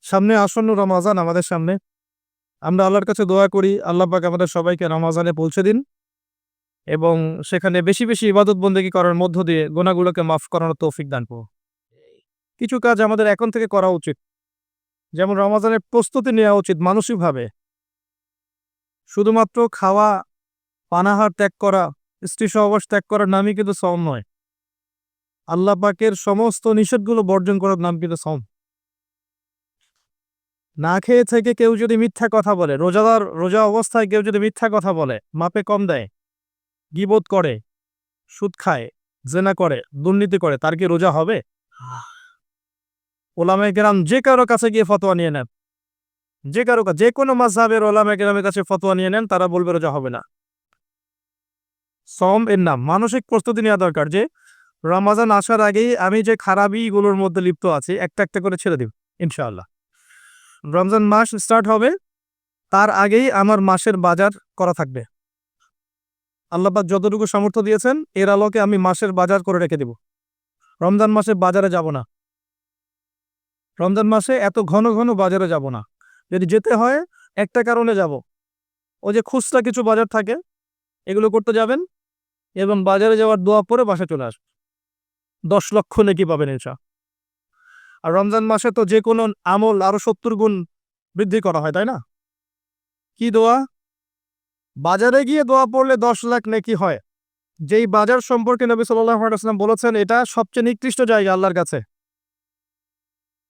সামনে আসন্ন রমাজান আমাদের সামনে। আমরা আল্লাহর কাছে দোয়া করি আল্লাহ পাক আমাদের সবাইকে রমাজানে পৌঁছে দিন এবং সেখানে বেশি বেশি ইবাদত বন্দেগী করার মধ্য দিয়ে গুনাহগুলোকে মাফ করানোর তৌফিক দান করুন। কিছু কাজ আমাদের এখন থেকে করা উচিত। যেমন রমাজানের প্রস্তুতি নেওয়া উচিত মানসিকভাবে। শুধুমাত্র খাওয়া, পানাহার ত্যাগ করা, স্ত্রী সহবাস ত্যাগ করার নামই কিন্তু সওম নয়। আল্লাহ পাকের সমস্ত নিষেধগুলো বর্জন করার নাম কিন্তু সওম। না খেয়ে থেকে কেউ যদি মিথ্যা কথা বলে, রোজা অবস্থায় কেউ যদি মিথ্যা কথা বলে, মাপে কম দেয়, গীবত করে, সুদ খায়, জেনা করে, দুর্নীতি করে, তার কি রোজা হবে? ওলামায়ে কেরাম যে কারো কাছে গিয়ে ফতোয়া নিয়ে নেন, যে কোনো মাযহাবের ওলামায়ে কেরামের কাছে ফতোয়া নিয়ে নেন, তারা বলবে রোজা হবে না। সওম এর নাম। মানসিক প্রস্তুতি নেওয়া দরকার যে রমাজান আসার আগেই আমি যে খারাপিগুলোর মধ্যে লিপ্ত আছি একটা একটা করে ছেড়ে দিব ইনশাআল্লাহ। রমজান মাস স্টার্ট হবে, তার আগেই আমার মাসের বাজার করা থাকবে। আল্লাহ পাক যতটুকু সামর্থ্য দিয়েছেন এর আলোকে আমি মাসের বাজার করে রেখে দেব। রমজান মাসে বাজারে যাব না। রমজান মাসে এত ঘন ঘন বাজারে যাব না। যদি যেতে হয় একটা কারণে যাব, ওই যে খুচরা কিছু বাজার থাকে এগুলো করতে যাবেন এবং বাজারে যাওয়ার দোয়া পরে বাসায় চলে আসবেন। 10 লক্ষ নেকি পাবেন ইনশাআল্লাহ। আর রমজান মাসে তো যে কোনো আমল আরো 70 গুণ বৃদ্ধি করা হয়, তাই না? কি দোয়া? বাজারে গিয়ে দোয়া পড়লে 10 লাখ নেকি হয়। যেই বাজার সম্পর্কে নবী সাল্লাল্লাহু আলাইহি ওয়াসাল্লাম বলেছেন এটা সবচেয়ে নিকৃষ্ট জায়গা আল্লাহর কাছে।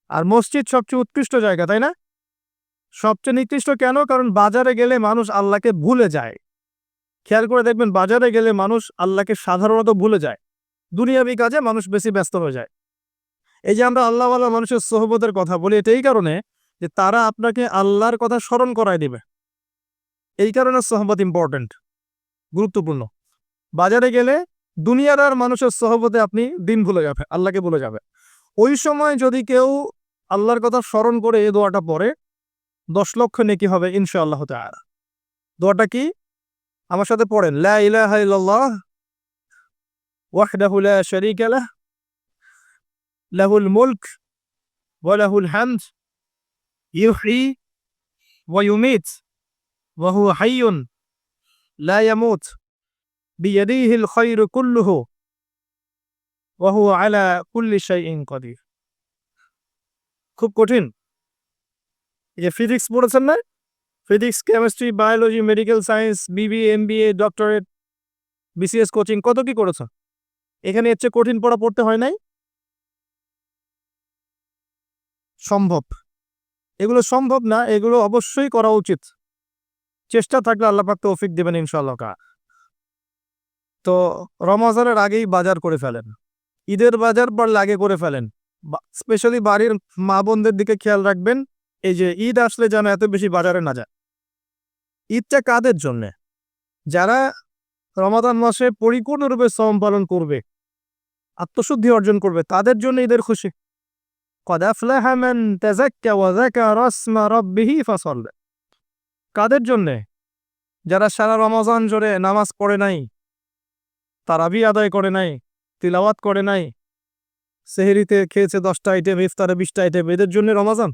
আর মসজিদ সবচেয়ে উৎকৃষ্ট জায়গা, তাই না? সবচেয়ে নিকৃষ্ট কেন? কারণ বাজারে গেলে মানুষ আল্লাহকে ভুলে যায়। খেয়াল করে দেখবেন বাজারে গেলে মানুষ আল্লাহকে সাধারণত ভুলে যায়। দুনিয়াবি কাজে মানুষ বেশি ব্যস্ত হয়ে যায়। এই যে আমরা আল্লাহওয়ালা মানুষের সোহবতের কথা বলি এটা এই কারণে যে তারা আপনাকে আল্লাহর কথা স্মরণ করায় দিবে। এই কারণে সোহবত ইম্পর্টেন্ট, গুরুত্বপূর্ণ। বাজারে গেলে দুনিয়ার আর মানুষের সোহবতে আপনি দিন ভুলে যাবে, আল্লাহকে ভুলে যাবে। ওই সময় যদি কেউ আল্লাহর কথা স্মরণ করে এই দোয়াটা পড়ে 10 লক্ষ নেকি হবে ইনশাআল্লাহ তাআলা। দোয়াটা কি? আমার সাথে পড়েন, লা ইলাহা ইল্লাল্লাহ ওয়াহদাহু লা শারীকা লাহ লাহুল মুলক ওয়া লাহুল হামদ ইউহয়ী ওয়া ইউমীত ওয়া হুয়া হাইয়্যুন লা ইয়ামুত বিয়াদিহিল খায়রু কুল্লুহু ওয়া হুয়া আলা কুল্লি শাইইন কাদির। খুব কঠিন। এই যে ফিজিক্স পড়েছেন না? Physics, chemistry, biology, medical science, BBA, MBA, doctorate, BCS coaching কত কি করেছ? এখানে এর চেয়ে কঠিন পড়া পড়তে হয় নাই? সম্ভব। এগুলো সম্ভব না, এগুলো অবশ্যই করা উচিত। চেষ্টা থাকলে আল্লাহ পাক তৌফিক দিবেন ইনশাআল্লাহ। তো রমজানের আগেই বাজার করে ফেলেন। ঈদের বাজার পারলে আগে করে ফেলেন। স্পেশালি বাড়ির মা বোনদের দিকে খেয়াল রাখবেন, এই যে ঈদ আসলে যেন এত বেশি বাজারে না যায়। ঈদটা কাদের জন্যে? যারা রমাদান মাসে পরিপূর্ণরূপে সওম পালন করবে, আত্মশুদ্ধি অর্জন করবে, তাদের জন্য ঈদের খুশি। ক্বাদ আফলাহা মান তাযাক্কা ওয়া যাকারা ইসমা রাব্বিহি ফাসাল্লা। কাদের জন্যে? যারা সারা রমাজান জুড়ে নামাজ পড়ে নাই, তারাবি আদায় করে নাই, তিলাওয়াত করে নাই, সেহরিতে খেয়েছে 10টা আইটেম, ইফতারে 20টা আইটেম, এদের জন্য রমজান।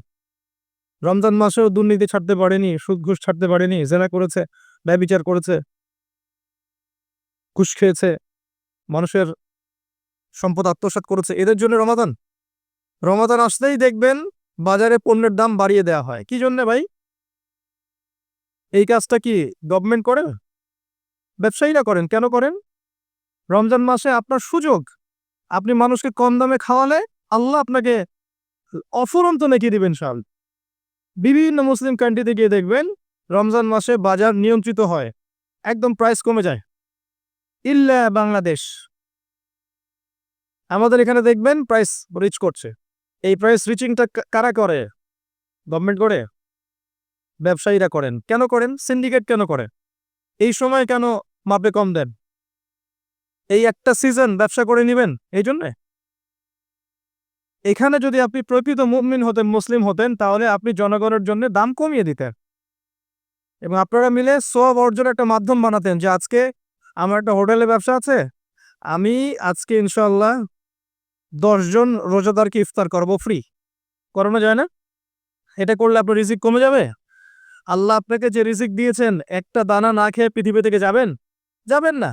রমজান মাসেও দুর্নীতি ছাড়তে পারেনি, সুদ ঘুষ ছাড়তে পারেনি, জেনা করেছে, ব্যভিচার করেছে, ঘুষ খেয়েছে, মানুষের সম্পদ আত্মসাৎ করেছে, এদের জন্য রমাদান। রমাদান আসলেই দেখবেন বাজারে পণ্যের দাম বাড়িয়ে দেওয়া হয়। কি জন্য ভাই? এই কাজটা কি গভর্নমেন্ট করে? ব্যবসায়ীরা করেন। কেন করেন? রমজান মাসে আপনার সুযোগ। আপনি মানুষকে কম দামে খাওয়ালে আল্লাহ আপনাকে অফুরন্ত নেকি দিবেন ইনশাআল্লাহ। বিভিন্ন মুসলিম কান্ট্রিতে গিয়ে দেখবেন রমজান মাসে বাজার নিয়ন্ত্রিত হয়, একদম প্রাইস কমে যায়। ইল্লা বাংলাদেশ। আমাদের এখানে দেখবেন প্রাইস রিচ করছে। এই প্রাইস রিচিংটা কারা করে? গভর্নমেন্ট করে? ব্যবসায়ীরা করেন। কেন করেন? সিন্ডিকেট কেন করে? এই সময় কেন মাপে কম দেন? এই একটা সিজন ব্যবসা করে নিবেন এই জন্যে? এখানে যদি আপনি প্রকৃত মুমিন হতেন, মুসলিম হতেন, তাহলে আপনি জনগণের জন্য দাম কমিয়ে দিতেন এবং আপনারা মিলে সওয়াব অর্জনের একটা মাধ্যম বানাতেন যে আজকে আমার একটা হোটেলে ব্যবসা আছে, আমি আজকে ইনশাআল্লাহ 10 জন রোজাদারকে ইফতার করব ফ্রি। করানো যায় না? এটা করলে আপনার রিজিক কমে যাবে? আল্লাহ আপনাকে যে রিজিক দিয়েছেন, একটা দানা না খেয়ে পৃথিবী থেকে যাবেন? যাবেন না।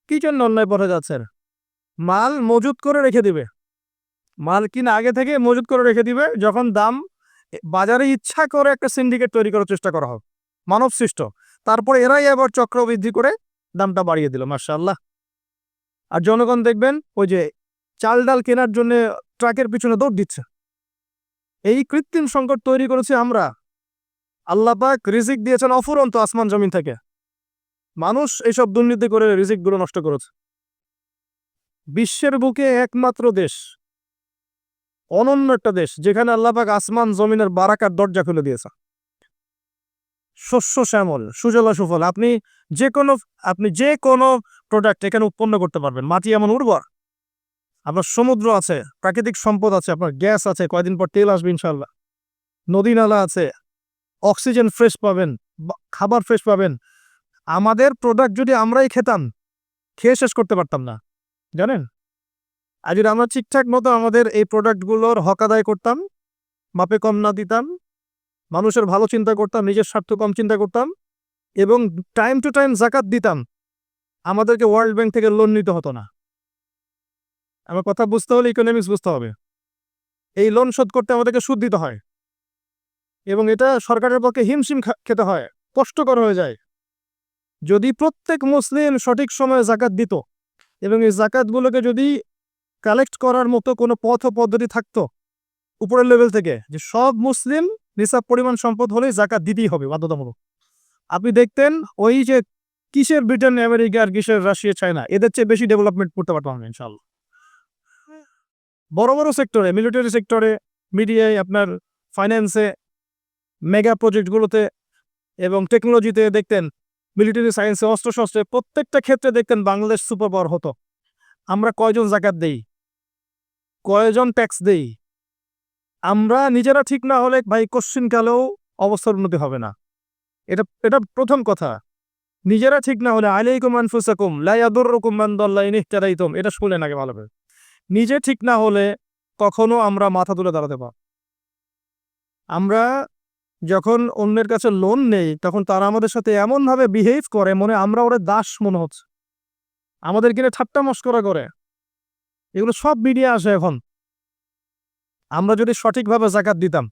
কি জন্য অন্যায় পথে যাচ্ছেন? মাল মজুত করে রেখে দিবে। মাল কিনা আগে থেকে মজুত করে রেখে দিবে, যখন দাম বাজারে ইচ্ছা করে একটা সিন্ডিকেট তৈরি করার চেষ্টা করা হবে, মানব সৃষ্ট। তারপরে এরাই আবার চক্রবৃদ্ধি করে দামটা বাড়িয়ে দিল, মাশাআল্লাহ। আর জনগণ দেখবেন ওই যে চাল ডাল কেনার জন্য ট্রাকের পিছনে দৌড় দিচ্ছে। এই কৃত্রিম সংকট তৈরি করেছি আমরা। আল্লাহ পাক রিজিক দিয়েছেন অফুরন্ত আসমান জমিন থেকে, মানুষ এইসব দুর্নীতি করে রিজিকগুলো নষ্ট করেছে। বিশ্বের বুকে একমাত্র দেশ, অনন্য একটা দেশ, যেখানে আল্লাহ পাক আসমান জমিনের বারাকার দরজা খুলে দিয়েছে। শস্য শ্যামল, সুজলা সুফল, আপনি যে কোনো প্রোডাক্ট এখানে উৎপন্ন করতে পারবেন। মাটি এমন উর্বর, আপনার সমুদ্র আছে, প্রাকৃতিক সম্পদ আছে, আপনার গ্যাস আছে, কয়দিন পর তেল আসবে ইনশাল্লাহ, নদী নালা আছে, অক্সিজেন ফ্রেশ পাবেন, খাবার ফ্রেশ পাবেন। আমাদের প্রোডাক্ট যদি আমরাই খেতাম, খেয়ে শেষ করতে পারতাম না, জানেন। আর যদি আমরা ঠিকঠাক মতো আমাদের এই প্রোডাক্টগুলোর হক আদায় করতাম, মাপে কম না দিতাম, মানুষের ভালো চিন্তা করতাম, নিজের স্বার্থ কম চিন্তা করতাম, এবং টাইম টু টাইম জাকাত দিতাম, আমাদেরকে ওয়ার্ল্ড ব্যাংক থেকে লোন নিতে হতো না। আমার কথা বুঝতে হলে ইকোনমিক্স বুঝতে হবে। এই লোন শোধ করতে আমাদেরকে সুদ দিতে হয়, এবং এটা সরকারের পক্ষে হিমশিম খেতে হয়, কষ্টকর হয়ে যায়। যদি প্রত্যেক মুসলিম সঠিক সময়ে জাকাত দিত, এবং এই জাকাতগুলোকে যদি কালেক্ট করার মতো কোনো পথ ও পদ্ধতি থাকতো উপরের লেভেল থেকে, যে সব মুসলিম নিসাব পরিমাণ সম্পদ হলেই জাকাত দিতেই হবে বাধ্যতামূলক, আপনি দেখতেন ওই যে কিসের ব্রিটেন আমেরিকা আর কিসের রাশিয়া চায়না, এদের চেয়ে বেশি ডেভেলপমেন্ট করতে পারতাম না ইনশাআল্লাহ। বড় বড় সেক্টরে, মিলিটারি সেক্টরে, মিডিয়ায়, আপনার ফাইন্যান্সে, মেগা প্রজেক্টগুলোতে এবং টেকনোলজিতে দেখতেন, মিলিটারি সায়েন্সে, অস্ত্রশস্ত্রে, প্রত্যেকটা ক্ষেত্রে দেখতেন বাংলাদেশ সুপার পাওয়ার হতো। আমরা কয়জন জাকাত দেই, কয়জন ট্যাক্স দেই? আমরা নিজেরা ঠিক না হলে ভাই কোশ্চিনকালেও অবস্থার উন্নতি হবে না। এটা প্রথম কথা। নিজেরা ঠিক না হলে আলাইকুম আনফুসাকুম লা ইয়াদুররুকুম মান দাল্লা ইন ইহতাদাইতুম, এটা শুনেন আগে ভালো করে। নিজে ঠিক না হলে কখনো আমরা মাথা তুলে দাঁড়াতে পারব। আমরা যখন অন্যের কাছে লোন নেই, তখন তারা আমাদের সাথে এমনভাবে বিহেভ করে, মনে আমরা ওরা দাস মনে হচ্ছে, আমাদের কিনে ঠাট্টা মস্করা করে। এগুলো সব মিডিয়া আসে এখন। আমরা যদি সঠিকভাবে জাকাত দিতাম,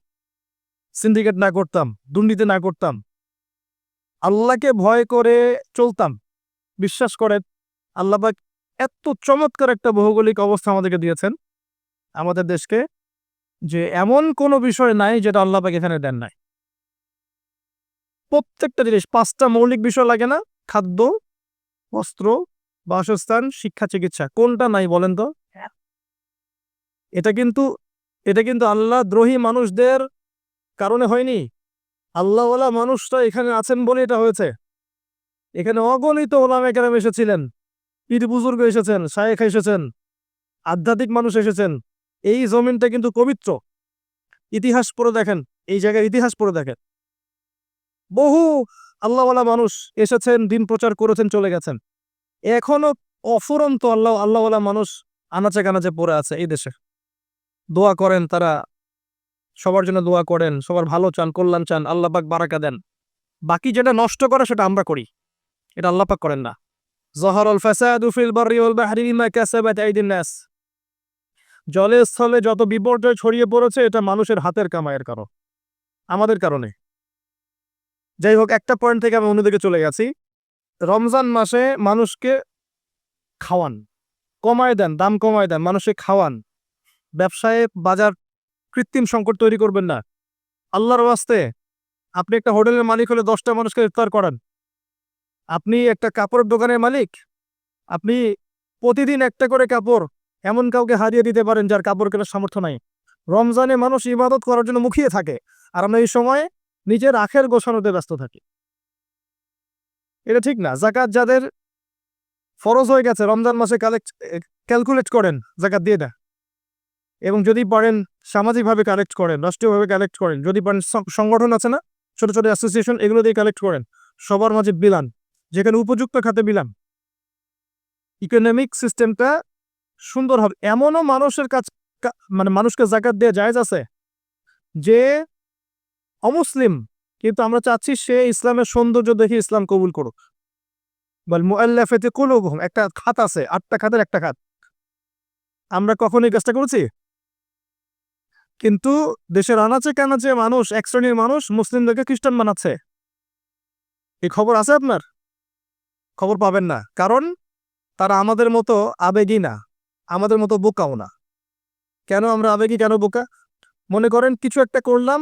সিন্ডিকেট না করতাম, দুর্নীতি না করতাম, আল্লাহকে ভয় করে চলতাম, বিশ্বাস করেন আল্লাহ পাক এত চমৎকার একটা ভৌগোলিক অবস্থা আমাদেরকে দিয়েছেন আমাদের দেশকে, যে এমন কোনো বিষয় নাই যেটা আল্লাহ পাক এখানে দেন নাই। প্রত্যেকটা জিনিস, 5টা মৌলিক বিষয় লাগে না? খাদ্য, বস্ত্র, বাসস্থান, শিক্ষা, চিকিৎসা, কোনটা নাই বলেন তো? এটা কিন্তু আল্লাহ দ্রোহী মানুষদের কারণে হয়নি। আল্লাহওয়ালা মানুষরা এখানে আছেন বলে এটা হয়েছে। এখানে অগণিত ওলামা কেরাম এসেছিলেন, পীর বুজুর্গ এসেছেন, শায়েখ এসেছেন, আধ্যাত্মিক মানুষ এসেছেন। এই জমিনটা কিন্তু পবিত্র। ইতিহাস পড়ে দেখেন, এই জায়গার ইতিহাস পড়ে দেখেন, বহু আল্লাহওয়ালা মানুষ এসেছেন, দিন প্রচার করেছেন, চলে গেছেন। এখনো অফুরন্ত আল্লাহওয়ালা মানুষ আনাচে কানাচে পড়ে আছে এই দেশে। দোয়া করেন তারা, সবার জন্য দোয়া করেন, সবার ভালো চান, কল্যাণ চান, আল্লাহ পাক বারাকা দেন। বাকি যেটা নষ্ট করে সেটা আমরা করি, এটা আল্লাহ পাক করেন না। যাহারাল ফাসাদু ফিল বাররি ওয়াল বাহরি বিমা কাসাবাত আইদিন নাস। জলে স্থলে যত বিপর্যয় ছড়িয়ে পড়েছে, এটা মানুষের হাতের কামাইয়ের কারণ, আমাদের কারণে। যাই হোক, একটা পয়েন্ট থেকে আমি অন্যদিকে চলে গেছি। রমজান মাসে মানুষকে খাওয়ান, কমায় দেন, দাম কমায় দেন, মানুষকে খাওয়ান। ব্যবসায় বাজার কৃত্রিম সংকট তৈরি করবেন না। আল্লাহর ওয়াস্তে, আপনি একটা হোটেলের মালিক হলে 10টা মানুষকে ইফতার করান। আপনি একটা কাপড়ের দোকানের মালিক, আপনি প্রতিদিন একটা করে কাপড় এমন কাউকে হারিয়ে দিতে পারেন যার কাপড় কেনার সামর্থ্য নাই। রমজানে মানুষ ইবাদত করার জন্য মুখিয়ে থাকে, আর আমরা এই সময় নিজের আখের গোছানোতে ব্যস্ত থাকি। এটা ঠিক না। জাকাত যাদের ফরজ হয়ে গেছে, রমজান মাসে ক্যালকুলেট করেন, জাকাত দিয়ে দেন। এবং যদি পারেন সামাজিকভাবে কালেক্ট করেন, রাষ্ট্রীয়ভাবে কালেক্ট করেন, যদি পারেন সংগঠন আছে না, ছোট ছোট অ্যাসোসিয়েশন, এগুলো দিয়ে কালেক্ট করেন, সবার মাঝে বিলান, যেখানে উপযুক্ত খাতে বিলান। ইকোনমিক সিস্টেমটা সুন্দর হবে। এমনও মানুষের কাছে, মানে মানুষকে জাকাত দিয়ে জায়েজ আছে, যে অমুসলিম, কিন্তু আমরা চাচ্ছি সে ইসলামের সৌন্দর্য দেখে ইসলাম কবুল করুক। বল মুআল্লাফাতি কুলুবুহুম, একটা খাত আছে, 8টা খাতের একটা খাত। আমরা কখনোই কাজটা করেছি? কিন্তু দেশের আনাচে কানাচে মানুষ, এক শ্রেণীর মানুষ মুসলিমদেরকে খ্রিস্টান বানাচ্ছে। এই খবর আছে আপনার? খবর পাবেন না, কারণ তারা আমাদের মতো আবেগী না, আমাদের মতো বোকাও না। কেন আমরা আবেগী, কেন বোকা? মনে করেন কিছু একটা করলাম,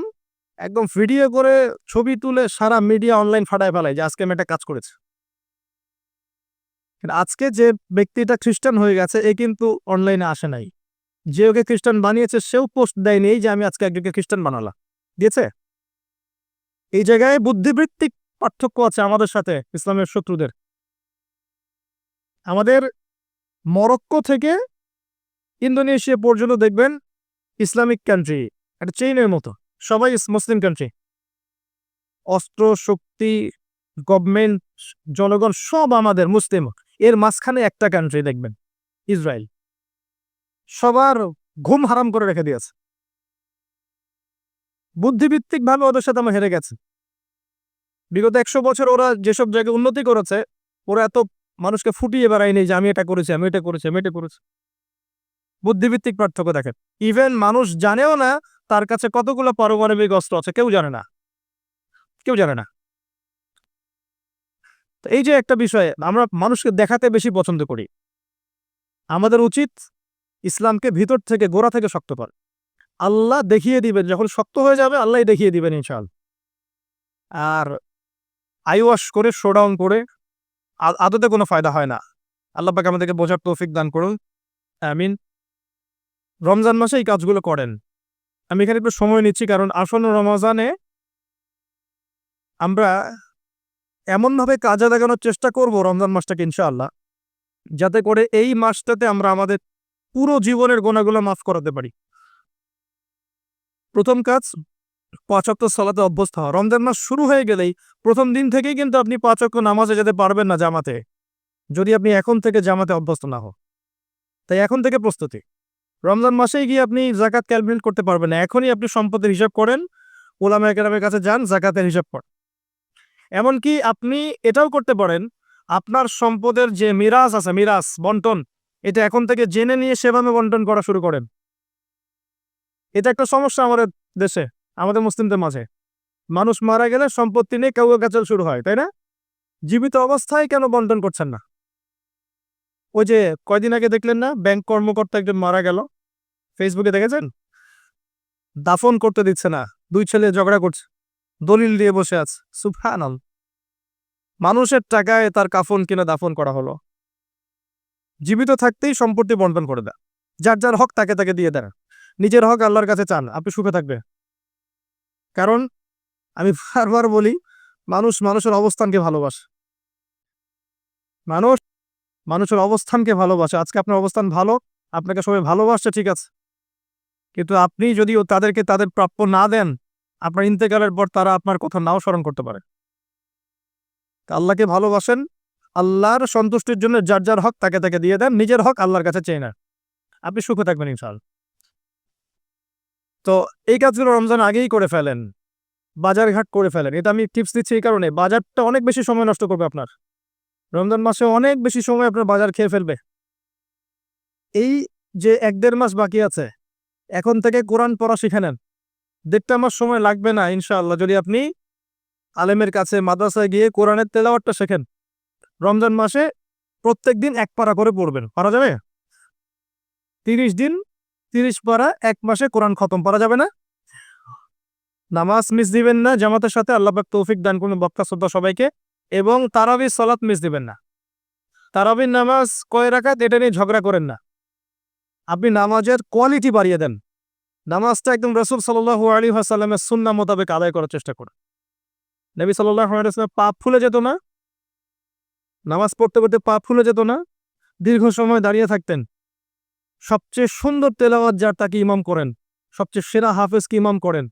একদম ভিডিও করে ছবি তুলে সারা মিডিয়া অনলাইন ফাটায় ফেলাই যে আজকে আমি একটা কাজ করেছি। কিন্তু আজকে যে ব্যক্তিটা খ্রিস্টান হয়ে গেছে এ কিন্তু অনলাইনে আসে নাই। যে ওকে খ্রিস্টান বানিয়েছে সেও পোস্ট দেয়নি যে আমি আজকে একজনকে খ্রিস্টান বানালাম, দিয়েছে? এই জায়গায় বুদ্ধিবৃত্তিক পার্থক্য আছে আমাদের সাথে ইসলামের শত্রুদের। আমাদের মরক্কো থেকে ইন্দোনেশিয়া পর্যন্ত দেখবেন ইসলামিক কান্ট্রি, একটা চেইনের মতো, সবাই মুসলিম কান্ট্রি। অস্ত্র শক্তি, গভর্নমেন্ট, জনগণ সব আমাদের মুসলিম। এর মাঝখানে একটা কান্ট্রি দেখবেন, ইসরায়েল, সবার ঘুম হারাম করে রেখে দিয়েছে। বুদ্ধিভিত্তিক ভাবে ওদের সাথে আমরা হেরে গেছি। বিগত 100 বছর ওরা যেসব জায়গায় উন্নতি করেছে, ওরা এত মানুষকে ফুটিয়ে বেড়ায়নি যে আমি এটা করেছি, আমি এটা করেছি, আমি এটা করেছি। বুদ্ধিভিত্তিক পার্থক্য দেখেন। ইভেন মানুষ জানেও না তার কাছে কতগুলো পারমাণবিক অস্ত্র আছে, কেউ জানে না, কেউ জানে না। তো এই যে একটা বিষয়, আমরা মানুষকে দেখাতে বেশি পছন্দ করি। আমাদের উচিত ইসলামকে ভিতর থেকে, গোড়া থেকে শক্ত করা। আল্লাহ দেখিয়ে দিবেন, যখন শক্ত হয়ে যাবে আল্লাহ দেখিয়ে দিবেন ইনশাআল্লাহ। আর আইওয়াশ করে, শোডাউন করে আদতে কোনো ফায়দা হয় না। আল্লাহ পাক আমাদেরকে বোঝার তৌফিক দান করুন, আমিন। রমজান মাসে এই কাজগুলো করেন। আমি এখানে একটু সময় নিচ্ছি, কারণ আসন্ন রমজানে আমরা এমনভাবে কাজে লাগানোর চেষ্টা করব রমজান মাসটাকে ইনশাআল্লাহ, যাতে করে এই মাসটাতে আমরা আমাদের পুরো জীবনের গুনাহগুলো মাফ করাতে পারি। প্রথম কাজ, 5 ওয়াক্ত সালাতে অভ্যস্ত হওয়া। রমজান মাস শুরু হয়ে গেলেই প্রথম দিন থেকেই কিন্তু আপনি 5 ওয়াক্ত নামাজে যেতে পারবেন না জামাতে, যদি আপনি এখন থেকে জামাতে অভ্যস্ত না হন। তাই এখন থেকে প্রস্তুতি। রমজান মাসেই গিয়ে আপনি যাকাত ক্যালকুলেট করতে পারবেন না, এখনই আপনি সম্পদের হিসাব করেন, উলামায়ে কেরামের কাছে যান, যাকাতের হিসাব করেন। এমনকি আপনি এটাও করতে পারেন, আপনার সম্পদের যে মিরাস আছে, মিরাস বন্টন, এটা এখন থেকে জেনে নিয়ে সেভাবে বন্টন করা শুরু করেন। এটা একটা সমস্যা আমাদের দেশে, আমাদের মুসলিমদের মাঝে। মানুষ মারা গেলে সম্পত্তি নিয়ে কাউকে কাচাল শুরু হয়, তাই না? জীবিত অবস্থায় কেন বন্টন করছেন না? ওই যে কয়দিন আগে দেখলেন না, ব্যাংক কর্মকর্তা একজন মারা গেল, ফেসবুকে দেখেছেন? দাফন করতে দিচ্ছে না, 2 ছেলে ঝগড়া করছে, দলিল দিয়ে বসে আছে। সুবহানাল্লাহ, মানুষের টাকায় তার কাফন কিনে দাফন করা হলো। জীবিত থাকতেই সম্পত্তি বন্টন করে দেয়, যার যার হক তাকে তাকে দিয়ে দেন। নিজের হক আল্লাহর কাছে চান, আপনি সুখে থাকবে। কারণ আমি বারবার বলি, মানুষ মানুষের অবস্থানকে ভালোবাসে। মানুষ মানুষের অবস্থানকে ভালোবাসে। আজকে আপনার অবস্থান ভালো, আপনাকে সবাই ভালোবাসছে, ঠিক আছে, কিন্তু আপনি যদি তাদেরকে তাদের প্রাপ্য না দেন, আপনার ইন্তেকালের পর তারা আপনার কথা নাও স্মরণ করতে পারে। আল্লাহকে ভালোবাসেন, আল্লাহর সন্তুষ্টির জন্য যার যার হক তাকে তাকে দিয়ে দেন, নিজের হক আল্লাহর কাছে চেয়ে নেন, আপনি সুখে থাকবেন ইনশাআল্লাহ। তো এই কাজগুলো রমজান আগেই করে ফেলেন, বাজারঘাট করে ফেলেন। এটা আমি টিপস দিচ্ছি এই কারণে, বাজারটা অনেক বেশি সময় নষ্ট করবে আপনার। রমজান মাসে অনেক বেশি সময় আপনার বাজার খেয়ে ফেলবে। এই যে 1-1.5 মাস বাকি আছে, এখন থেকে কোরআন পড়া শিখে নেন। 1.5 মাস সময় লাগবে না ইনশাআল্লাহ, যদি আপনি আলেমের কাছে মাদ্রাসায় গিয়ে কোরআনের তেলাওয়াতটা শেখেন। রমজান মাসে প্রত্যেকদিন 1 পারা করে পড়বেন, পারা যাবে? 30 দিন 30 পারা, 1 মাসে কোরআন খতম, পারা যাবে না? নামাজ মিস দিবেন না জামাতের সাথে, আল্লাহ পাক তৌফিক দান করুন বক্তা শ্রোতা সবাইকে। এবং তারাবির সালাত মিস দিবেন না। তারাবির নামাজ কয় রাকাত এটা নিয়ে ঝগড়া করেন না, আপনি নামাজের কোয়ালিটি বাড়িয়ে দেন। নামাজটা একদম রাসূল সাল্লাল্লাহু আলাইহি ওয়াসাল্লামের সুন্নাহ মোতাবেক আদায় করার চেষ্টা করুন। নবী সাল্লাল্লাহু আলাইহি ওয়াসাল্লাম পা ফুলে যেত না, নামাজ পড়তে পড়তে পা ফুলে যেত না, দীর্ঘ সময় দাঁড়িয়ে থাকতেন। সবচেয়ে সুন্দর তেলাওয়াত যার, তাকে ইমাম করেন। সবচেয়ে সেরা হাফেজকে ইমাম করেন,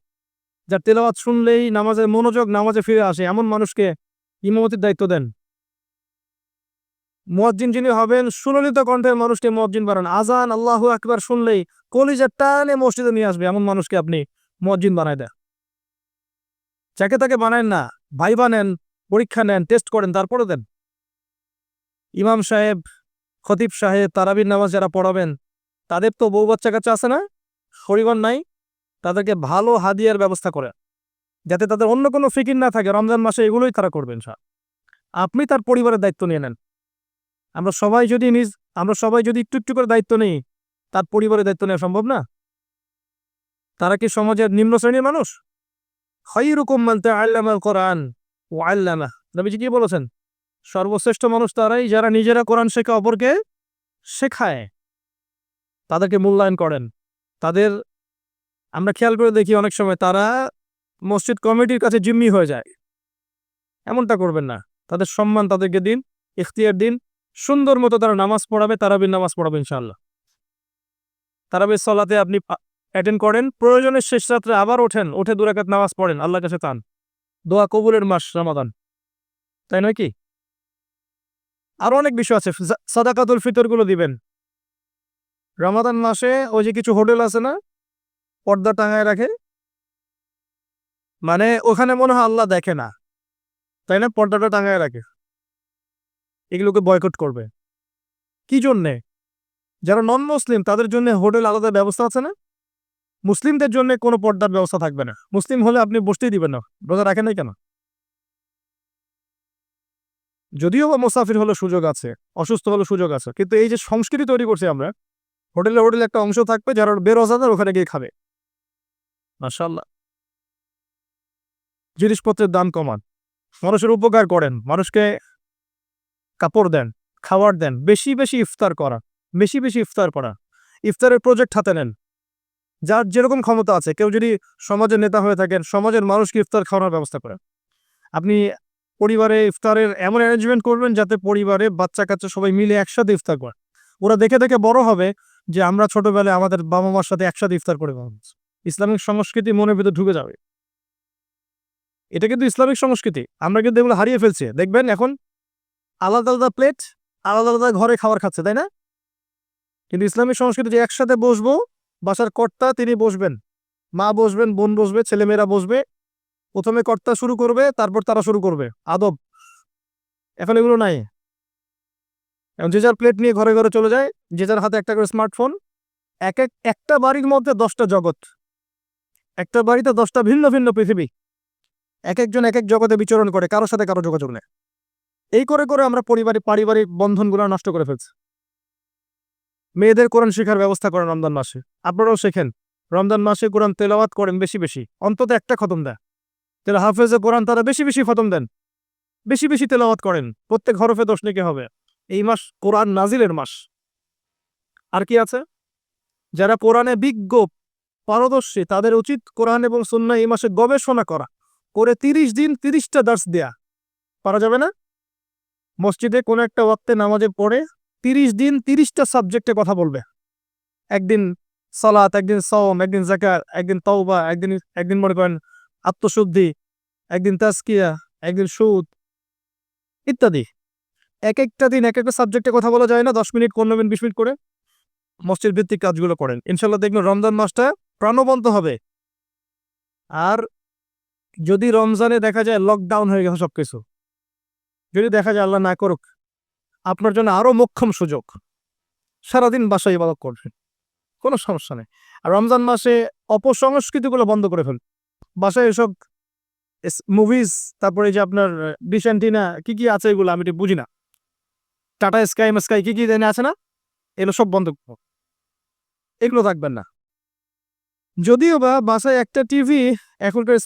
যার তেলাওয়াত শুনলেই নামাজের মনোযোগ নামাজে ফিরে আসে, এমন মানুষকে ইমামতির দায়িত্ব দেন। মুয়াজ্জিন যিনি হবেন, সুললিত কণ্ঠের মানুষকে মুয়াজ্জিন বানান। আজান আল্লাহু আকবার শুনলেই কলিজা টানে মসজিদে নিয়ে আসবে, এমন মানুষকে আপনি মুয়াজ্জিন বানায় দেয়। যাকে তাকে বানায় না, ভাইবা নেন, পরীক্ষা নেন, টেস্ট করেন, তারপরে দেন। ইমাম সাহেব, খতিব সাহেব, তারাবির নামাজ যারা পড়াবেন, তাদের তো বউ বাচ্চা কাচ্চা আছে না, পরিবার নাই, তাদেরকে ভালো হাদিয়ার ব্যবস্থা করে, যাতে তাদের অন্য কোনো ফিকির না থাকে। রমজান মাসে এগুলোই তারা করবেন। আপনি তার পরিবারের দায়িত্ব নিয়ে নেন। আমরা সবাই যদি একটু একটু করে দায়িত্ব নিই, তার পরিবারের দায়িত্ব নেওয়া সম্ভব না? তারা কি সমাজের নিম্ন শ্রেণীর মানুষ? খায়রুকুম মান তাআল্লামাল কোরআন ওয়া আল্লামা, নবীজি কি বলেছেন? সর্বশ্রেষ্ঠ মানুষ তারাই যারা নিজেরা কোরআন শেখা অপরকে শেখায়, তাদেরকে মূল্যায়ন করেন। তাদের আমরা খেয়াল করে দেখি অনেক সময় তারা মসজিদ কমিটির কাছে জিম্মি হয়ে যায়। এমনটা করবেন না। তাদের সম্মান তাদেরকে দিন, ইখতিয়ার দিন। সুন্দর মতো তারা নামাজ পড়াবে, তারাবির নামাজ পড়াবে ইনশাআল্লাহ। তারাবির সালাতে আপনি অ্যাটেন্ড করেন, প্রয়োজনের শেষ রাত্রে আবার ওঠেন, উঠে 2 রাকাত নামাজ পড়েন, আল্লাহর কাছে চান। দোয়া কবুলের মাস রমাদান, তাই নয় কি? আরো অনেক বিষয় আছে। সাদাকাতুল ফিতর গুলো দিবেন রমাদান মাসে। ওই যে কিছু হোটেল আছে না, পর্দা টাঙায় রাখে, মানে ওখানে মনে হয় আল্লাহ দেখে না, তাই না? পর্দাটা টাঙায় রাখে। এগুলোকে বয়কট করবে। কি জন্যে? যারা নন মুসলিম তাদের জন্য হোটেল আলাদা ব্যবস্থা আছে না? মুসলিমদের জন্য কোনো পর্দার ব্যবস্থা থাকবে না। মুসলিম হলে আপনি বসতেই দিবেন না, রোজা রাখেন নাই কেন? যদিও বা মুসাফির হলে সুযোগ আছে, অসুস্থ হলে সুযোগ আছে, কিন্তু এই যে সংস্কৃতি তৈরি করছি আমরা, হোটেলে একটা অংশ থাকবে যারা বেরোজাদার ওখানে গিয়ে খাবে। মাশাআল্লাহ। জিনিসপত্রের দাম কমান, মানুষের উপকার করেন, মানুষকে কাপড় দেন, খাবার দেন, বেশি বেশি ইফতার করা, ইফতারের প্রজেক্ট হাতে নেন। যার যেরকম ক্ষমতা আছে, কেউ যদি সমাজের নেতা হয়ে থাকেন, সমাজের মানুষকে ইফতার খাওয়ানোর ব্যবস্থা করেন। আপনি পরিবারে ইফতারের এমন অ্যারেঞ্জমেন্ট করবেন যাতে পরিবারে বাচ্চা কাচ্চা সবাই মিলে একসাথে ইফতার করে। ওরা দেখে দেখে বড় হবে যে আমরা ছোটবেলায় আমাদের বাবা মার সাথে একসাথে ইফতার করে বড় হয়েছি। ইসলামিক সংস্কৃতি মনের ভিতরে ঢুকে যাবে। এটা কিন্তু ইসলামিক সংস্কৃতি, আমরা কিন্তু এগুলো হারিয়ে ফেলছি। দেখবেন এখন আলাদা আলাদা প্লেট, আলাদা আলাদা ঘরে খাবার খাচ্ছে, তাই না? কিন্তু ইসলামিক সংস্কৃতি যে একসাথে বসবো, বাসার কর্তা তিনি বসবেন, মা বসবেন, বোন বসবে, ছেলেমেয়েরা বসবে, প্রথমে কর্তা শুরু করবে, তারপর তারা শুরু করবে, আদব। এখন এগুলো নাই। এখন যে যার প্লেট নিয়ে ঘরে ঘরে চলে যায়, যে যার হাতে একটা করে স্মার্টফোন। একটা বাড়ির মধ্যে 10টা জগৎ, একটা বাড়িতে 10টা ভিন্ন ভিন্ন পৃথিবী। এক একজন এক এক জগতে বিচরণ করে, কারোর সাথে কারো যোগাযোগ নেই। এই করে করে আমরা পারিবারিক বন্ধনগুলো নষ্ট করে ফেলছি। মেয়েদের কোরআন শেখার ব্যবস্থা করেন রমজান মাসে, আপনারাও শেখেন। রমজান মাসে কোরআন তেলাওয়াত করেন বেশি বেশি, অন্তত একটা খতম দেয়। যারা হাফেজে কোরআন তারা বেশি বেশি খতম দেন, বেশি বেশি তেলাওয়াত করেন, প্রত্যেক হরফে 10 নেকি হবে। এই মাস কোরআন নাজিলের মাস। আর কি আছে? যারা কোরআনে বিজ্ঞ পারদর্শী, তাদের উচিত কোরআন এবং সুন্নাহ এই মাসে গবেষণা করা, করে 30 দিন 30টা দার্স দেয়া। পারা যাবে না? মসজিদে কোনো একটা ওয়াক্তে নামাজে পড়ে 30 দিন 30টা সাবজেক্টে কথা বলবে। একদিন সালাত, একদিন সওম, একদিন যাকাত, একদিন তওবা, একদিন মনে করেন আত্মশুদ্ধি, একদিন তাজকিয়া, একদিন সুদ ইত্যাদি। এক একটা দিন এক একটা সাবজেক্টে কথা বলা যায় না? 10 মিনিট, 15 মিনিট, 20 মিনিট করে মসজিদ ভিত্তিক কাজগুলো করেন। ইনশাল্লাহ দেখবেন রমজান মাসটা প্রাণবন্ত হবে। আর যদি রমজানে দেখা যায় লকডাউন হয়ে গেছে সবকিছু, যদি দেখা যায় আল্লাহ না করুক, আপনার জন্য আরো মোক্ষম সুযোগ, সারাদিন বাসায় ইবাদত করবেন, কোনো সমস্যা নেই। আর রমজান মাসে অপসংস্কৃতিগুলো বন্ধ করে ফেলুন। বাসায় এসব মুভিজ, তারপরে যে আপনার ডিশ অ্যান্টিনা কি কি আছে এগুলো আমি বুঝি না, টাটা স্কাই মাস্কাই কি কি জানি আছে না, এগুলো সব বন্ধ করবো, এগুলো থাকবেন না। যদিও বা বাসায় একটা টিভি এখনকার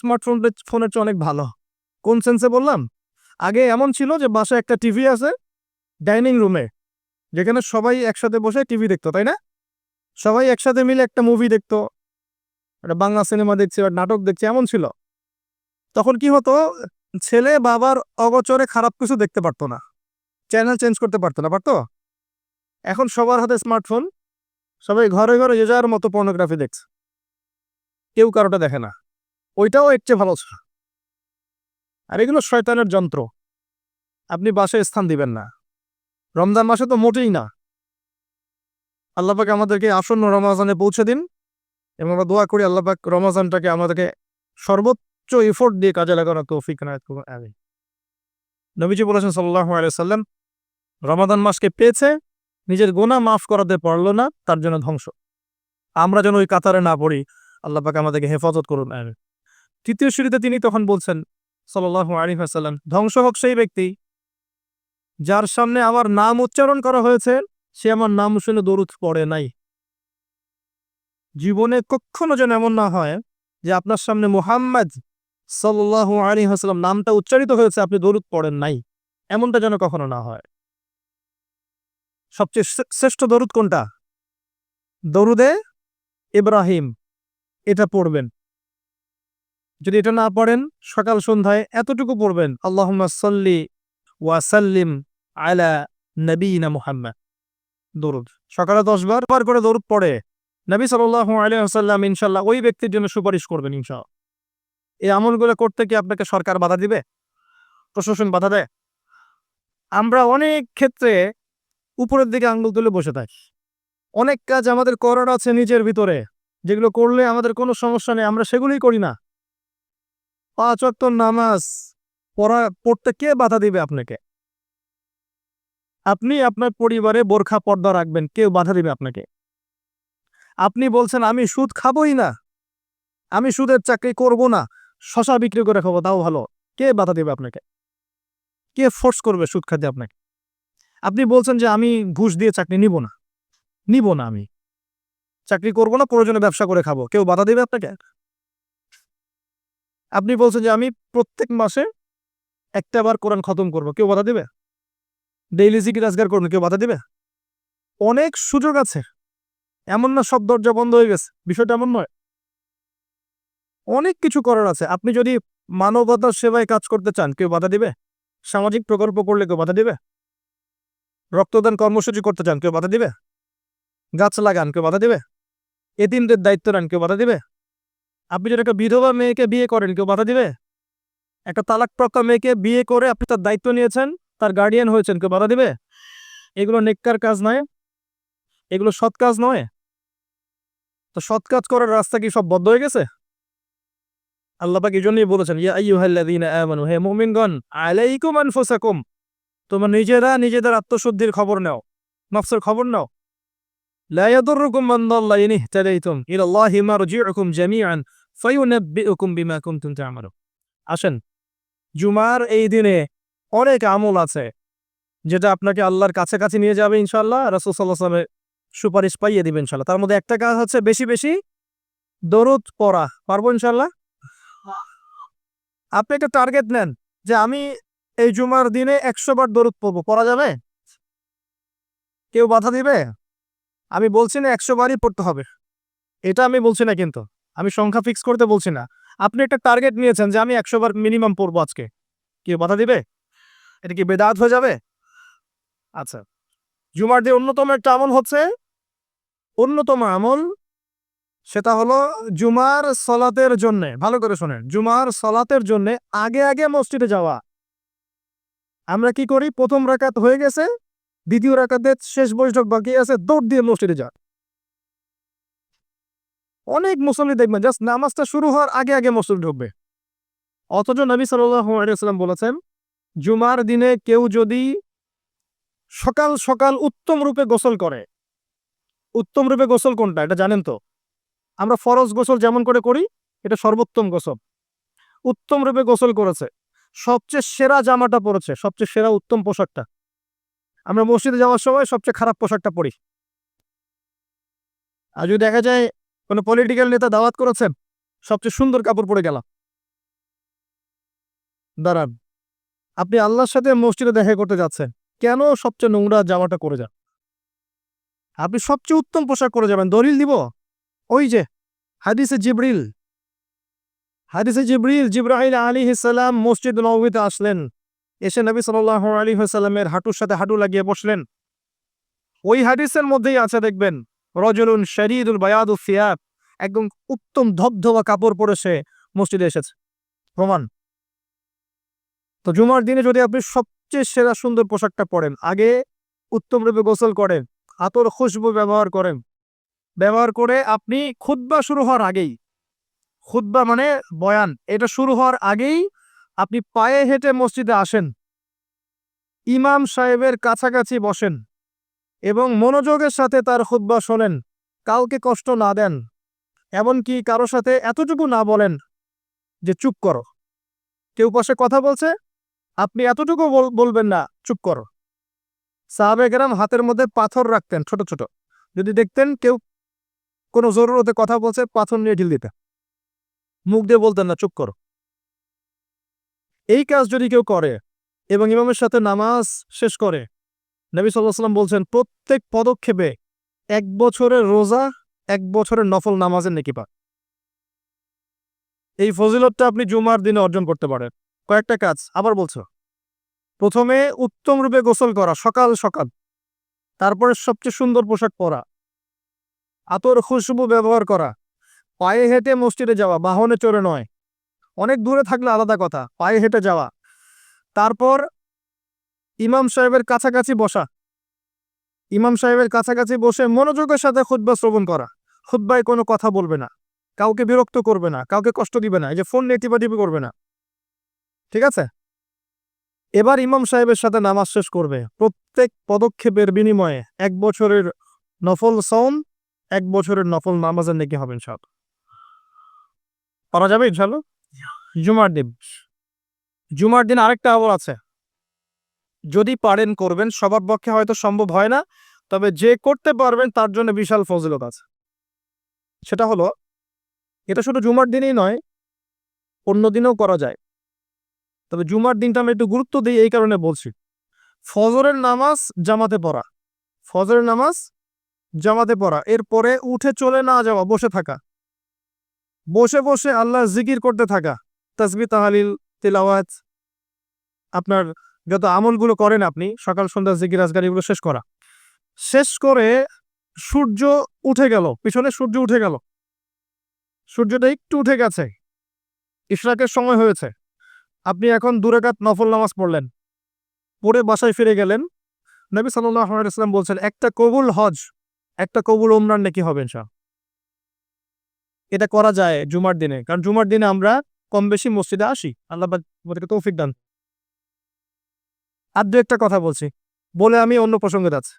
ফোনের চেয়ে অনেক ভালো। কোন সেন্সে বললাম? আগে এমন ছিল যে বাসায় একটা টিভি আছে ডাইনিং রুমে, যেখানে সবাই একসাথে বসে টিভি দেখতো, তাই না? সবাই একসাথে মিলে একটা মুভি দেখতো, একটা বাংলা সিনেমা দেখছে বা নাটক দেখছে, এমন ছিল। তখন কি হতো, ছেলে বাবার অগোচরে খারাপ কিছু দেখতে পারতো না, চ্যানেল চেঞ্জ করতে পারতো না, পারতো? এখন সবার হাতে স্মার্টফোন, সবাই ঘরে ঘরে যে যার মতো পর্নোগ্রাফি দেখছে, কেউ কারোটা দেখে না। ওইটাও এর চেয়ে ভালো ছিল। আর এগুলো শয়তানের যন্ত্র, আপনি বাসায় স্থান দিবেন না রমজান মাসে তো মোটেই না। আল্লাহ পাক আমাদেরকে আসন্ন রমজানে পৌঁছে দিন। এবং আমরা দোয়া করি আল্লাহ পাক রমজানটাকে আমাদেরকে সর্বোচ্চ এফোর্ট দিয়ে কাজে লাগানোর তৌফিক এনায়েত করুন। আমিন। নবীজি বলেছেন সাল্লাল্লাহু আলাইহি ওয়াসাল্লাম, রমাদান মাসকে পেয়েছে, নিজের গুনাহ মাফ করাতে পারলো না, তার জন্য ধ্বংস। আমরা যেন ওই কাতারে না পড়ি, আল্লাহ পাক আমাদেরকে হেফাজত করুন। আমিন। তৃতীয় সিঁড়িতে তিনি তখন বলছেন সাল্লাল্লাহু আলাইহি ওয়াসাল্লাম, ধ্বংস হোক সেই ব্যক্তি যার সামনে আমার নাম উচ্চারণ করা হয়েছে, সে আমার নাম শুনে দরুদ পড়ে নাই। জীবনে কখনো যেন এমন না হয় যে আপনার সামনে মুহাম্মদ সাল্লাল্লাহু আলাইহি ওয়াসাল্লাম নামটা উচ্চারিত হয়েছে, আপনি দরুদ পড়েন নাই, এমনটা যেন কখনো না হয়। সবচেয়ে শ্রেষ্ঠ দরুদ কোনটা? দরুদে ইব্রাহিম, এটা পড়বেন। যদি এটা না পড়েন, সকাল সন্ধ্যায় এতটুকু পড়বেন, আল্লাহুম্মা সাল্লি ওয়া সাল্লিম আলা নবিয়িনা মুহাম্মদ। দরুদ সকালে 10 বার করে দরুদ পড়ে নবী সাল্লাল্লাহু আলাইহি ওয়াসাল্লাম ইনশাআল্লাহ ওই ব্যক্তির জন্য সুপারিশ করবেন ইনশাআল্লাহ। এই আমলগুলো করতে কি আপনাকে সরকার বাধা দিবে? প্রশাসন বাধা দেয়? আমরা অনেক ক্ষেত্রে উপরের দিকে আঙ্গুল তুলে বসে থাকি। অনেক কাজ আমাদের করার আছে নিজের ভিতরে, যেগুলো করলে আমাদের কোনো সমস্যা নেই, আমরা সেগুলোই করি না। 5 ওয়াক্ত নামাজ পড়তে কে বাধা দিবে আপনাকে? আপনি আপনার পরিবারে বোরখা পর্দা রাখবেন, কেউ বাধা দিবে আপনাকে? আপনি বলছেন আমি সুদ খাবোই না, আমি সুদের চাকরি করব না, শশা বিক্রি করে খাবো, তাও ভালো, কে বাধা দেবে আপনাকে? কে ফোর্স করবে সুদ খাতে আপনাকে? আপনি বলছেন যে আমি ঘুষ দিয়ে চাকরি নিব না, আমি চাকরি করব না, প্রয়োজনে ব্যবসা করে খাবো, কেউ বাধা দেবে আপনাকে? আপনি বলছেন যে আমি প্রত্যেক মাসে একটা বার কোরআন খতম করব, কেউ বাধা দিবে? ডেইলি জিকির আজকার করুন, কেউ বাধা দিবে? অনেক সুযোগ আছে, এমন না সব দরজা বন্ধ হয়ে গেছে, বিষয়টা এমন নয়। অনেক কিছু করার আছে। আপনি যদি মানবতার সেবায় কাজ করতে চান, কেউ বাধা দিবে? সামাজিক প্রকল্প করলে কেউ বাধা দিবে? রক্তদান কর্মসূচি করতে চান, কেউ বাধা দিবে? গাছ লাগান, কেউ বাধা দিবে? এতিমদের দায়িত্ব নেন, কেউ বাধা দিবে? আপনি যদি একটা বিধবা মেয়েকে বিয়ে করেন, কেউ বাধা দিবে? একটা তালাকপ্রাপ্ত মেয়েকে বিয়ে করে আপনি তার দায়িত্ব নিয়েছেন, তার গার্ডিয়ান হয়েছেন, কেউ বাধা দিবে? এগুলো নেককার কাজ নয়? এগুলো সৎ কাজ নয়? তো সৎ কাজ করার রাস্তা কি সব বদ্ধ হয়ে গেছে? আল্লাহ পাক এজন্যই বলেছেন, ইয়া আইয়ুহাল্লাযীনা আমানু, হে মুমিনগণ, আলাইকুম আনফুসাকুম, তোমরা নিজেরা নিজেদের আত্মশুদ্ধির খবর নাও, নফসের খবর নাও। লা ইয়াদুররুকুম মান দাল্লা ইন ইহতাদাইতুম ইলাল্লাহি মারজিউকুম জামিআন ফায়ুনাব্বিউকুম বিমা কুনতুম তা'মালুন। আসেন, জুমার এই দিনে অনেক আমল আছে যেটা আপনাকে আল্লাহর কাছাকাছি নিয়ে যাবে ইনশাআল্লাহ, রাসূল সাল্লাল্লাহু আলাইহি ওয়াসাল্লামের সুপারিশ পাইয়ে দিবেন ইনশাআল্লাহ। তার মধ্যে একটা কাজ হচ্ছে বেশি বেশি দরুদ পড়া। পারবো ইনশাআল্লাহ? আপনি একটা টার্গেট নেন যে আমি এই জুমার দিনে 100 বার দরুদ পড়বো, পড়া যাবে? কেউ বাধা দিবে? আমি বলছি না 100 বারই পড়তে হবে, এটা আমি বলছি না, কিন্তু আমি সংখ্যা ফিক্স করতে বলছি না। আপনি একটা টার্গেট নিয়েছেন যে আমি 100 বার মিনিমাম পড়বো আজকে, কেউ বাধা দিবে? এটা কি বেদাত হয়ে যাবে? আচ্ছা, জুমার দিন অন্যতম একটা আমল হচ্ছে, অন্যতম আমল, সেটা হলো জুমার সলাতের জন্যে, ভালো করে শোনেন, জুমার সলাতের জন্যে আগে আগে মসজিদে যাওয়া। আমরা কি করি? প্রথম রাকাত হয়ে গেছে, দ্বিতীয় রাকাতের শেষ বৈঠক বাকি আছে, দৌড় দিয়ে মসজিদে যান। অনেক মুসল্লি দেখবেন জাস্ট নামাজটা শুরু হওয়ার আগে আগে মসজিদে ঢুকবে। অথচ নবী সাল্লাল্লাহু আলাইহি ওয়াসাল্লাম বলেছেন, জুমার দিনে কেউ যদি সকাল সকাল উত্তম রূপে গোসল করে, উত্তম রূপে গোসল কোনটা এটা জানেন তো? আমরা ফরজ গোসল যেমন করে করি, এটা সর্বোত্তম গোসল। উত্তম রূপে গোসল করেছে, সবচেয়ে সেরা জামাটা পরেছে, সবচেয়ে সেরা উত্তম পোশাকটা। আমরা মসজিদে যাওয়ার সময় সবচেয়ে খারাপ পোশাকটা পরি। আর যদি দেখা যায় কোনো পলিটিক্যাল নেতা দাওয়াত করেছেন, সবচেয়ে সুন্দর কাপড় পরে গেলাম। দাঁড়ান, আপনি আল্লাহর সাথে মসজিদে দেখা করতে যাচ্ছেন, কেন সবচেয়ে নোংরা জামাটা করে যান? আপনি সবচেয়ে উত্তম পোশাক করে যাবেন। দলিল দিব, ওই যে হাদিসে জিবরিল, জিবরাইল আলাইহিস সালাম মসজিদ নববীতে আসলেন, এসে নবী সাল্লাল্লাহু আলাইহি ওয়াসাল্লামের হাঁটুর সাথে হাঁটু লাগিয়ে বসলেন। ওই হাদিসের মধ্যেই আছে দেখবেন, রজুলুন শাদীদুল বায়াদুস সিয়াব, একদম উত্তম ধবধবা কাপড় পরে সে মসজিদে এসেছে, প্রমাণ। তো জুমার দিনে যদি আপনি সবচেয়ে সেরা সুন্দর পোশাকটা পরেন, আগে উত্তম রূপে গোসল করেন, আতর খুশবু ব্যবহার করেন, ব্যবহার করে আপনি খুতবা শুরু হওয়ার আগেই, খুতবা মানে বয়ান, এটা শুরু হওয়ার আগেই আপনি পায়ে হেঁটে মসজিদে আসেন, ইমাম সাহেবের কাছাকাছি বসেন এবং মনোযোগের সাথে তার খুতবা শোনেন, কাউকে কষ্ট না দেন, এমনকি কারো সাথে এতটুকু না বলেন যে চুপ করো। কেউ পাশে কথা বলছে, আপনি এতটুকু বলবেন না চুপ করো। সাহাবে কেরাম হাতের মধ্যে পাথর রাখতেন ছোট ছোট, যদি দেখতেন কেউ কোনো জরুরতে কথা বলছে পাথর নিয়ে ঢিল দিতেন, মুখ দিয়ে বলতেন না চুপ করো। এই কাজ যদি কেউ করে এবং ইমামের সাথে নামাজ শেষ করে, নবী সাল্লাল্লাহু আলাইহি ওয়াসাল্লাম বলছেন প্রত্যেক পদক্ষেপে 1 বছরের রোজা, 1 বছরের নফল নামাজের নেকি পান। এই ফজিলতটা আপনি জুমার দিনে অর্জন করতে পারেন। কয়েকটা কাজ আবার বলছো। প্রথমে উত্তম রূপে গোসল করা সকাল সকাল, তারপরে সবচেয়ে সুন্দর পোশাক পরা, আতর খুশবু ব্যবহার করা, পায়ে হেঁটে মসজিদে যাওয়া, বাহনে চড়ে নয়, অনেক দূরে থাকলে আলাদা কথা, পায়ে হেঁটে যাওয়া, তারপর ইমাম সাহেবের কাছাকাছি বসা, ইমাম সাহেবের কাছাকাছি বসে মনোযোগের সাথে খুতবা শ্রবণ করা, খুতবায় কোনো কথা বলবে না, কাউকে বিরক্ত করবে না, কাউকে কষ্ট দিবে না, এই যে ফোন নিয়ে টিপাটিপি করবে না, ঠিক আছে? এবার ইমাম সাহেবের সাথে নামাজ শেষ করবে, প্রত্যেক পদক্ষেপের বিনিময়ে 1 বছরের নফল সাওম, 1 বছরের নফল নামাজের নেকি হবে ইনশাআল্লাহ। পারা যাবে ইনশাআল্লাহ। জুমার দিন, জুমার দিন আরেকটা আমল আছে, যদি পারেন করবেন, সবার পক্ষে হয়তো সম্ভব হয় না, তবে যে করতে পারবেন তার জন্য বিশাল ফজিলত আছে। সেটা হলো, এটা শুধু জুমার দিনেই নয়, অন্য দিনেও করা যায়, তবে জুমার দিনটা আমি একটু গুরুত্ব দিই এই কারণে বলছি। ফজরের নামাজ জামাতে পড়া, ফজরের নামাজ জামাতে পড়া, এরপরে উঠে চলে না যাওয়া, বসে থাকা, বসে বসে আল্লাহর জিকির করতে থাকা, তাসবিহ তাহলিল তিলাওয়াত, আপনার যত আমলগুলো করেন আপনি সকাল সন্ধ্যা জিকির আজকার এগুলো শেষ করা, শেষ করে সূর্য উঠে গেল, পিছনে সূর্য উঠে গেল, সূর্যটা একটু উঠে গেছে, ইশরাকের সময় হয়েছে, আপনি এখন 2 রাকাত নফল নামাজ পড়লেন, পড়ে বাসায় ফিরে গেলেন, নবী সাল্লাল্লাহু আলাইহি ওয়াসাল্লাম বলছেন একটা কবুল হজ, একটা কবুল উমরার নেকি হবে ইনশাআল্লাহ। এটা করা যায় জুমার দিনে, কারণ জুমার দিনে আমরা কম বেশি মসজিদে আসি, আল্লাহ পাক আমাদেরকে তৌফিক দান। আর 2-একটা কথা বলছি, বলে আমি অন্য প্রসঙ্গে যাচ্ছি।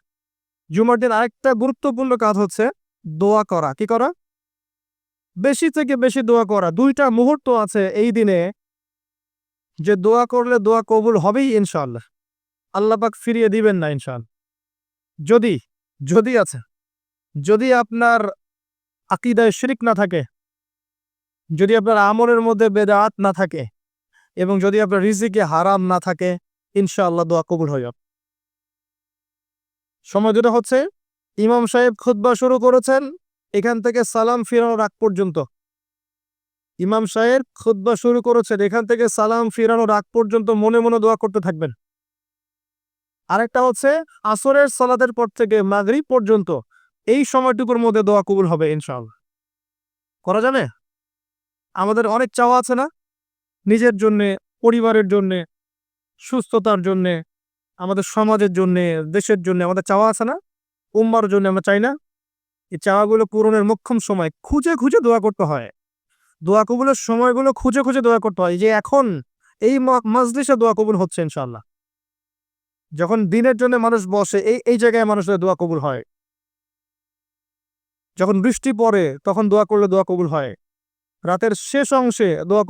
জুমার দিন আরেকটা গুরুত্বপূর্ণ কাজ হচ্ছে দোয়া করা। কি করা? বেশি থেকে বেশি দোয়া করা। 2টা মুহূর্ত আছে এই দিনে যে দোয়া করলে দোয়া কবুল হবেই ইনশাআল্লাহ, আল্লাহ পাক ফিরিয়ে দিবেন না ইনশাআল্লাহ। যদি যদি আছে, যদি আপনার আকীদায় শিরক না থাকে, যদি আপনার আমলের মধ্যে বেদাত না থাকে, এবং যদি আপনার রিজিকে হারাম না থাকে, ইনশাআল্লাহ দোয়া কবুল হয়ে যাবে। সময় দুটো হচ্ছে, ইমাম সাহেব খুতবা শুরু করেছেন, এখান থেকে সালাম ফিরানোর আগ পর্যন্ত, ইমাম সাহেব খুতবা শুরু করেছেন, এখান থেকে সালাম ফিরানোর আগ পর্যন্ত মনে মনে দোয়া করতে থাকবেন। আরেকটা হচ্ছে আসরের সালাতের পর থেকে মাগরিব পর্যন্ত, এই সময়টুকুর মধ্যে দোয়া কবুল হবে ইনশাআল্লাহ। করা যাবে? আমাদের অনেক চাওয়া আছে না? নিজের জন্যে, পরিবারের জন্যে, সুস্থতার জন্যে, আমাদের সমাজের জন্যে, দেশের জন্যে আমাদের চাওয়া আছে না? উম্মার জন্য আমরা চাই না? এই চাওয়াগুলো পূরণের মোক্ষম সময় খুঁজে খুঁজে দোয়া করতে হয়। দোয়া কবুলের সময়গুলো খুঁজে খুঁজে দোয়া করতে হয়। যে এখন এই মাজলিসে দোয়া কবুল হচ্ছে ইনশাআল্লাহ। যখন দিনের জন্য মানুষ বসে, এই জায়গায় মানুষের দোয়া কবুল হয়। যখন বৃষ্টি পড়ে তখন দোয়া করলে দোয়া কবুল হয়। রাতের শেষ অংশে দোয়া